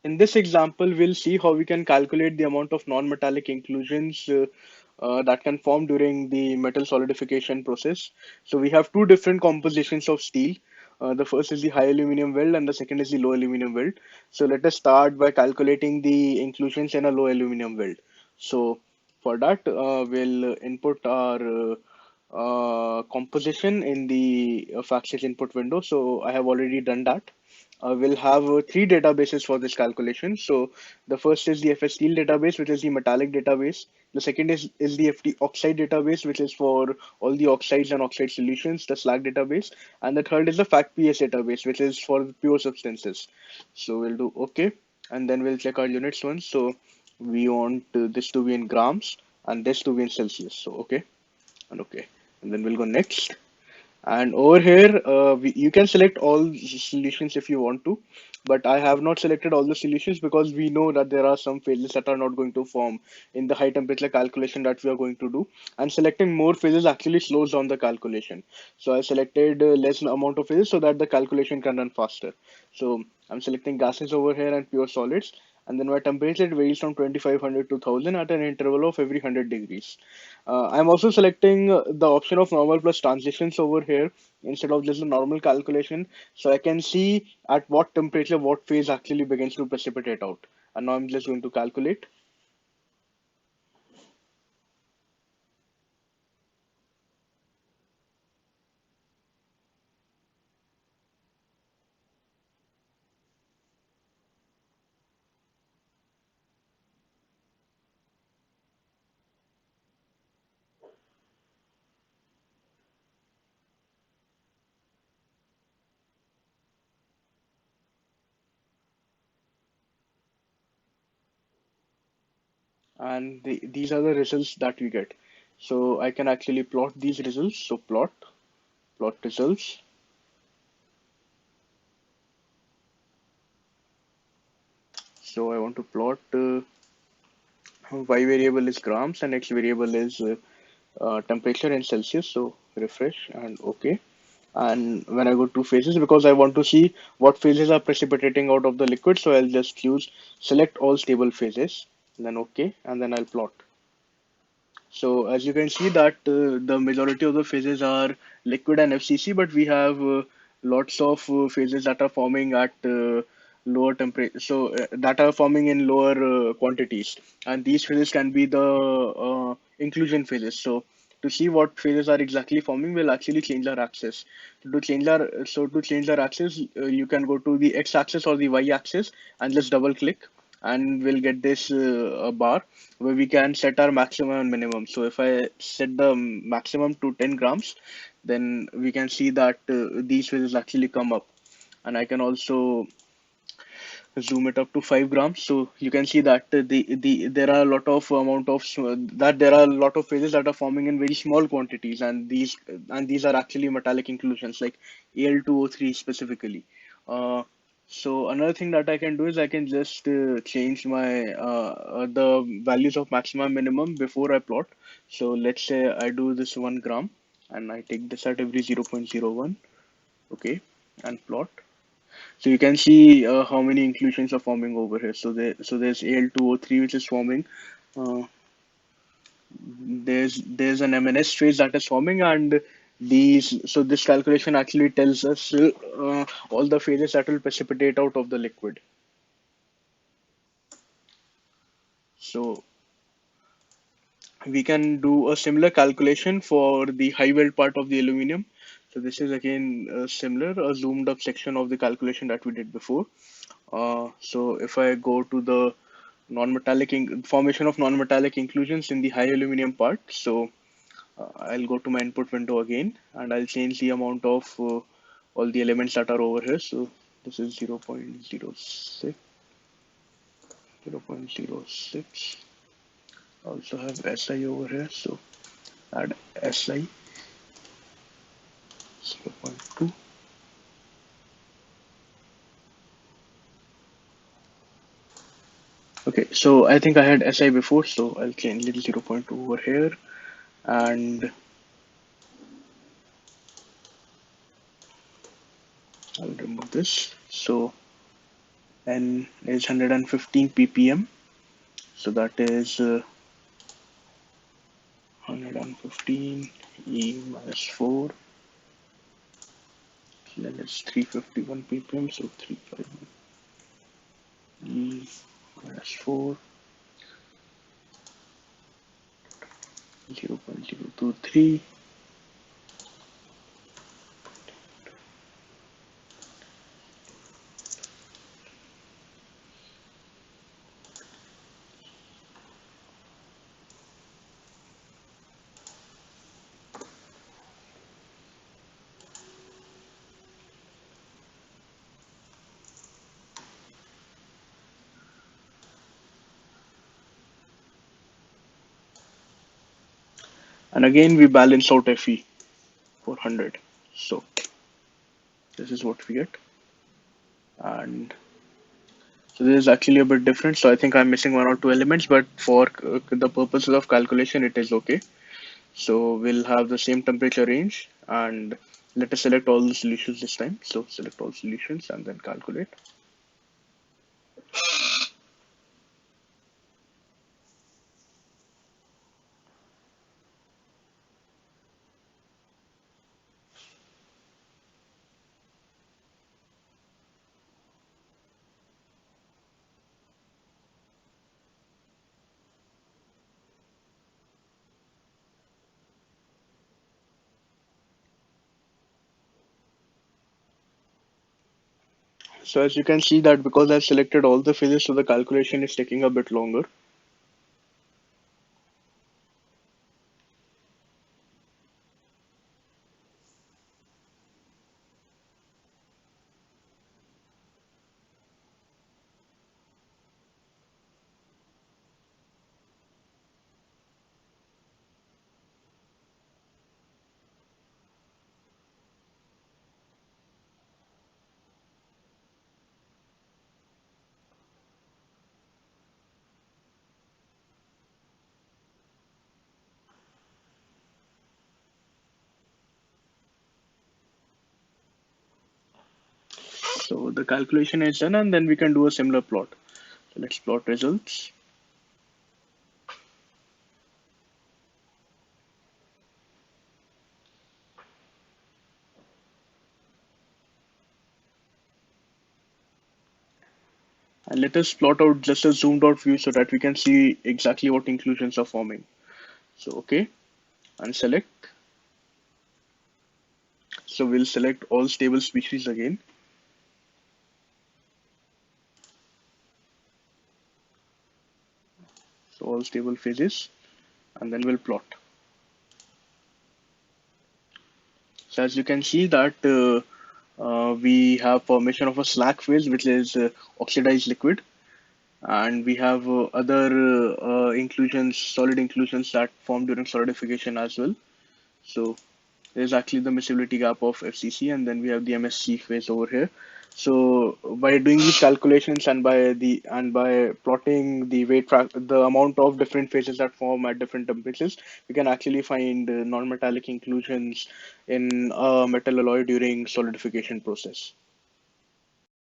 In this example, we'll see how we can calculate the amount of non-metallic inclusions that can form during the metal solidification process. So we have two different compositions of steel. The first is the high aluminum weld and the second is the low aluminum weld. So let us start by calculating the inclusions in a low aluminum weld. So for that, we'll input our composition in the FactSet input window. So I have already done that. We'll have three databases for this calculation. So the first is the FS Steel database, which is the metallic database. The second is the FT oxide database, which is for all the oxides and oxide solutions, the slag database. And the third is the FactPS database, which is for pure substances. So we'll do OK, and then we'll check our units once. So we want this to be in grams and this to be in Celsius. So OK and OK, and then we'll go next. And over here, you can select all solutions if you want to, but I have not selected all the solutions because we know that there are some phases that are not going to form in the high temperature calculation that we are going to do. And selecting more phases actually slows down the calculation. So I selected less amount of phases so that the calculation can run faster. So I'm selecting gases over here and pure solids. And then my temperature varies from 2500 to 1000 at an interval of every 100 degrees. I'm also selecting the option of normal plus transitions over here instead of just a normal calculation. So I can see at what temperature, what phase actually begins to precipitate out. And now I'm just going to calculate. And these are the results that we get. So I can actually plot these results. So plot results. So I want to plot y variable is grams and x variable is temperature in Celsius. So refresh and OK. And when I go to phases, because I want to see what phases are precipitating out of the liquid, so I'll just choose select all stable phases, and then OK, and then I'll plot. So as you can see that the majority of the phases are liquid and FCC, but we have lots of phases that are forming at lower temperature, so that are forming in lower quantities, and these phases can be the inclusion phases. So to see what phases are exactly forming, we'll actually change our axis. To change our axis, you can go to the x-axis or the y-axis and just double click, and we'll get this a bar where we can set our maximum and minimum. So if I set the maximum to 10 grams, then we can see that these phases actually come up. And I can also zoom it up to 5 grams. So you can see that there are a lot of there are a lot of phases that are forming in very small quantities, and these are actually metallic inclusions like Al2O3 specifically. So another thing that I can do is I can just change my the values of maximum minimum before I plot. So let's say I do this 1 gram and I take this at every 0.01. Okay, and plot. So you can see how many inclusions are forming over here. There's Al2O3 which is forming. Uh, there's an MNS phase that is forming, and this calculation actually tells us all the phases that will precipitate out of the liquid. So we can do a similar calculation for the high weld part of the aluminum. So this is again similar, a zoomed up section of the calculation that we did before. So if I go to the formation of non-metallic inclusions in the high aluminum part, so I'll go to my input window again and I'll change the amount of all the elements that are over here. So this is 0.06, 0.06. Also have SI over here, so add SI 0.2. Okay, so I think I had SI before, so I'll change little 0.2 over here, and I'll remove this. So N is 115 ppm, so that is 115 E minus 4, then it's 351 ppm, so 351 E minus 4, 0.023. And again we balance out Fe for 100. So this is what we get. And so this is actually a bit different. So I think I'm missing one or two elements, but for the purposes of calculation, it is okay. So we'll have the same temperature range, and let us select all the solutions this time. So select all solutions and then calculate. So as you can see that because I've selected all the phases, so the calculation is taking a bit longer. So the calculation is done, and then we can do a similar plot. So let's plot results. And let us plot out just a zoomed out view so that we can see exactly what inclusions are forming. So okay, and select. So we'll select all stable species again. So all stable phases, and then we'll plot. So as you can see that we have formation of a slack phase, which is oxidized liquid, and we have other inclusions, solid inclusions that form during solidification as well. So there's actually the miscibility gap of FCC, and then we have the MSC phase over here. So by doing these calculations and by plotting the the amount of different phases that form at different temperatures, we can actually find non-metallic inclusions in a metal alloy during solidification process.